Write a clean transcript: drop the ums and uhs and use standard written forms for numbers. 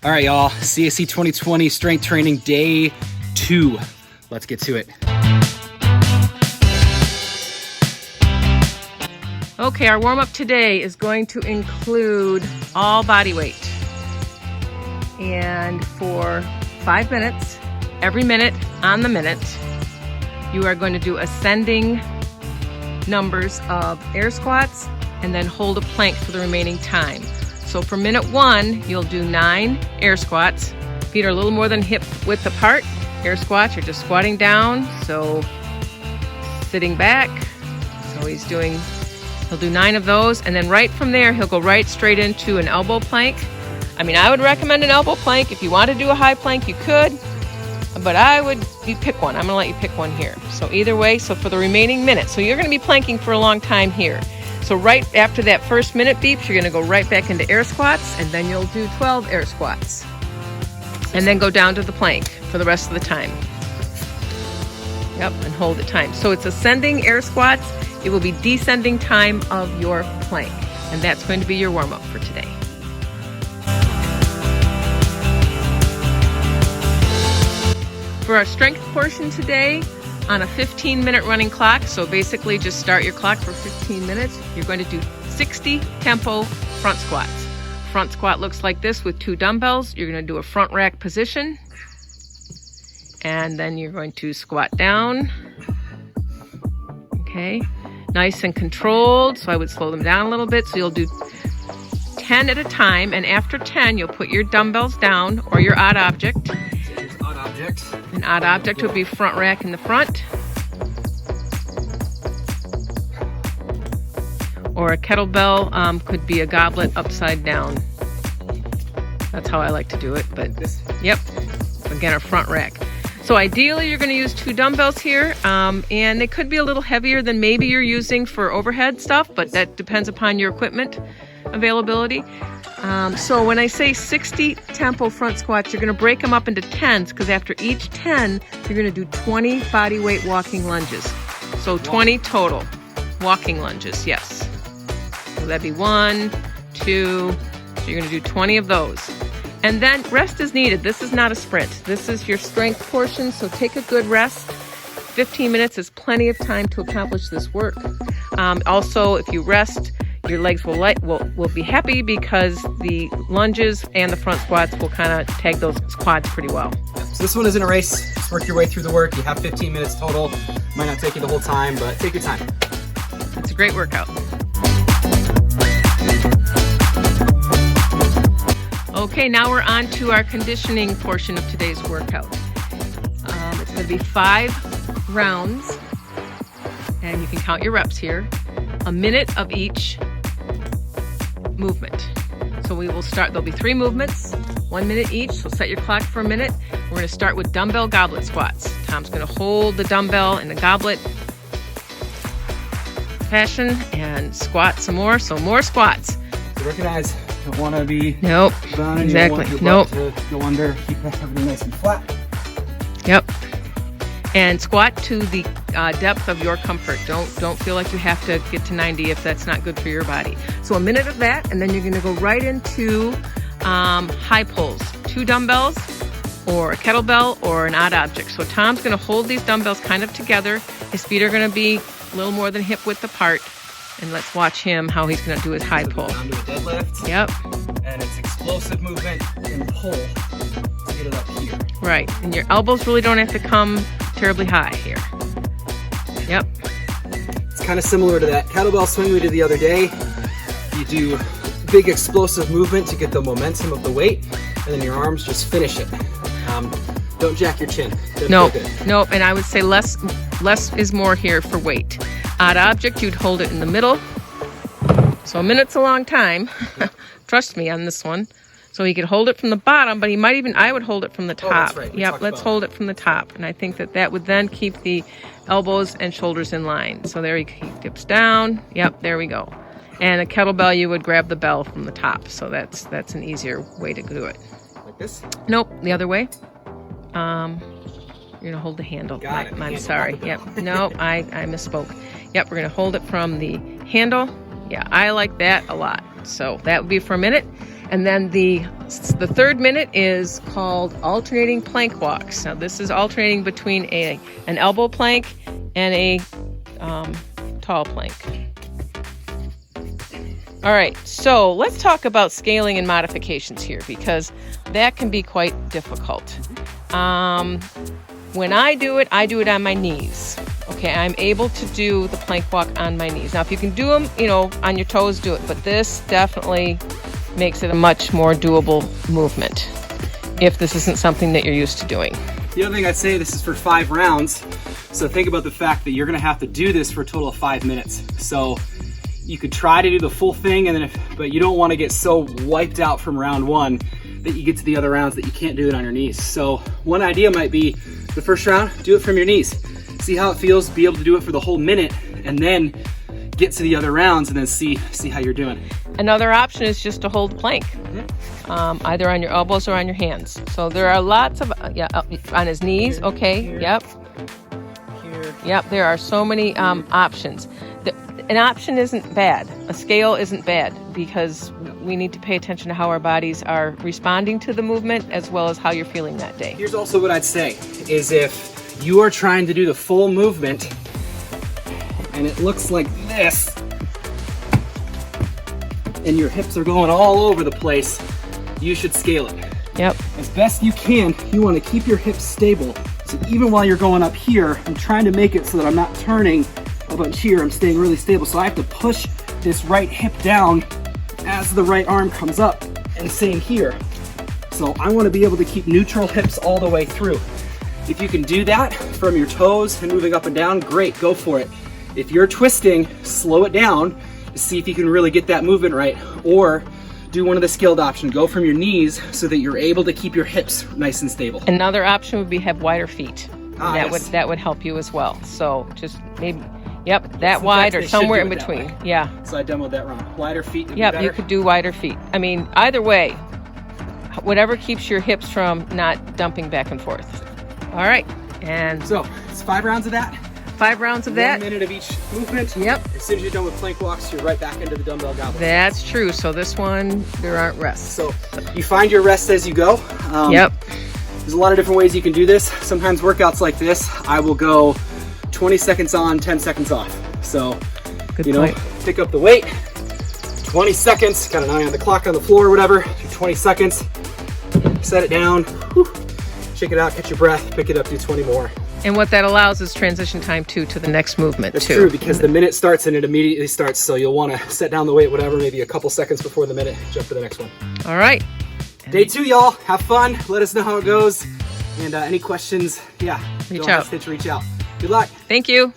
All right, y'all, CSC 2020 strength training day 2. Let's get to it. Okay, our warm-up today is going to include all body weight. And for 5 minutes, every minute on the minute, you are going to do ascending numbers of air squats and then hold a plank for the remaining time. So for minute 1, you'll do 9 air squats. Feet are a little more than hip width apart. Air squats, you're just squatting down, so sitting back. So he'll do 9 of those, and then right from there, he'll go right straight into an elbow plank. I mean, I would recommend an elbow plank. If you want to do a high plank, you could, but you pick one. I'm gonna let you pick one here. So either way, so for the remaining minute, so you're gonna be planking for a long time here. So right after that first minute beeps, you're gonna go right back into air squats, and then you'll do 12 air squats. And then go down to the plank for the rest of the time. Yep, and hold the time. So it's ascending air squats. It will be descending time of your plank. And that's going to be your warm-up for today. For our strength portion today, on a 15-minute running clock, so basically just start your clock for 15 minutes, you're going to do 60 tempo front squats. Front squat looks like this with 2 dumbbells. You're going to do a front rack position, and then you're going to squat down. Okay, nice and controlled, so I would slow them down a little bit. So you'll do 10 at a time, and after 10, you'll put your dumbbells down or your odd object. An odd object would be front rack in the front, or a kettlebell could be a goblet upside down. That's how I like to do it, but yep, again, a front rack. So ideally you're going to use 2 dumbbells here, and they could be a little heavier than maybe you're using for overhead stuff, but that depends upon your equipment availability. So when I say 60 tempo front squats, you're going to break them up into 10s, because after each 10, you're going to do 20 body weight walking lunges. So 20 total walking lunges, yes. So that'd be 1, 2, so you're going to do 20 of those. And then rest is needed. This is not a sprint. This is your strength portion, so take a good rest. 15 minutes is plenty of time to accomplish this work. Also, if you rest, your legs will be happy, because the lunges and the front squats will kind of tag those quads pretty well. So this one isn't a race. Just work your way through the work. You have 15 minutes total. Might not take you the whole time, but take your time. It's a great workout. Okay, now we're on to our conditioning portion of today's workout. It's going to be 5 rounds, and you can count your reps here. A minute of each movement. So we will start, there'll be 3 movements, 1 minute each, so set your clock for a minute. We're going to start with dumbbell goblet squats. Tom's going to hold the dumbbell in the goblet fashion and squat some more, so more squats. So recognize, you don't want to be nope, down, exactly, you don't want your butt to go under, keep everything nice and flat. Yep. And squat to the depth of your comfort. Don't feel like you have to get to 90 if that's not good for your body. So a minute of that, and then you're going to go right into high pulls. 2 dumbbells, or a kettlebell, or an odd object. So Tom's going to hold these dumbbells kind of together. His feet are going to be a little more than hip width apart. And let's watch him how he's going to do his high pull. Down to a deadlift. Yep. And it's explosive movement and pull to get it up here. Right. And your elbows really don't have to come terribly high here. Yep. It's kind of similar to that kettlebell swing we did the other day. You do big explosive movement to get the momentum of the weight, and then your arms just finish it. Don't jack your chin. Nope. And I would say less is more here for weight. Odd object, you'd hold it in the middle. So a minute's a long time. Trust me on this one. So he could hold it from the bottom, but I would hold it from the top. Oh, that's right. Yep, let's hold it from the top. And I think that would then keep the elbows and shoulders in line. So there he dips down. Yep, there we go. And a kettlebell, you would grab the bell from the top. So that's an easier way to do it. Like this? Nope, the other way. You're gonna hold the handle. I'm sorry. Yep. Nope, I misspoke. Yep, we're gonna hold it from the handle. Yeah, I like that a lot. So that would be for a minute. And then the third minute is called alternating plank walks. Now this is alternating between an elbow plank and a tall plank. All right, so let's talk about scaling and modifications here, because that can be quite difficult. When I do it on my knees. Okay, I'm able to do the plank walk on my knees. Now, if you can do them, on your toes, do it. But this definitely makes it a much more doable movement if this isn't something that you're used to doing. The other thing I'd say, this is for 5 rounds. So think about the fact that you're gonna have to do this for a total of 5 minutes. So you could try to do the full thing, and then but you don't wanna get so wiped out from round 1 that you get to the other rounds that you can't do it on your knees. So one idea might be the first round, do it from your knees. See how it feels, be able to do it for the whole minute, and then get to the other rounds and then see how you're doing. Another option is just to hold the plank, either on your elbows or on your hands. So there are lots of, on his knees, Here, okay, here, yep. Here. Yep, there are so many options. An option isn't bad. A scale isn't bad, because we need to pay attention to how our bodies are responding to the movement as well as how you're feeling that day. Here's also what I'd say, is if you are trying to do the full movement and it looks like this, and your hips are going all over the place, you should scale it. Yep. As best you can, you want to keep your hips stable. So even while you're going up here, I'm trying to make it so that I'm not turning a bunch here, I'm staying really stable. So I have to push this right hip down as the right arm comes up, and same here. So I want to be able to keep neutral hips all the way through. If you can do that from your toes and moving up and down, great, go for it. If you're twisting, slow it down to see if you can really get that movement right, or do one of the scaled options. Go from your knees so that you're able to keep your hips nice and stable. Another option would be have wider feet. Yes. That would help you as well. So just maybe, that wide or somewhere in between. Yeah. So I demoed that wrong. Wider feet would be Yep, better. you could do wider feet. I mean, either way, whatever keeps your hips from not dumping back and forth. All right, and So it's 5 rounds of that. 5 rounds of that. 1 minute of each movement. Yep. As soon as you're done with plank walks, you're right back into the dumbbell goblet. That's true. So this one, there aren't rests. So you find your rest as you go. Yep. There's a lot of different ways you can do this. Sometimes workouts like this, I will go 20 seconds on, 10 seconds off. So, Good point. pick up the weight, 20 seconds, got an eye on the clock on the floor or whatever, 20 seconds, set it down, whew, shake it out, catch your breath, pick it up, do 20 more. And what that allows is transition time to the next movement. That's too. true, because the minute starts and it immediately starts, so you'll want to set down the weight, whatever, maybe a couple seconds before the minute, jump to the next one. All right. Day 2, y'all. Have fun. Let us know how it goes. And any questions, Reach don't out. hesitate to reach out. Good luck. Thank you.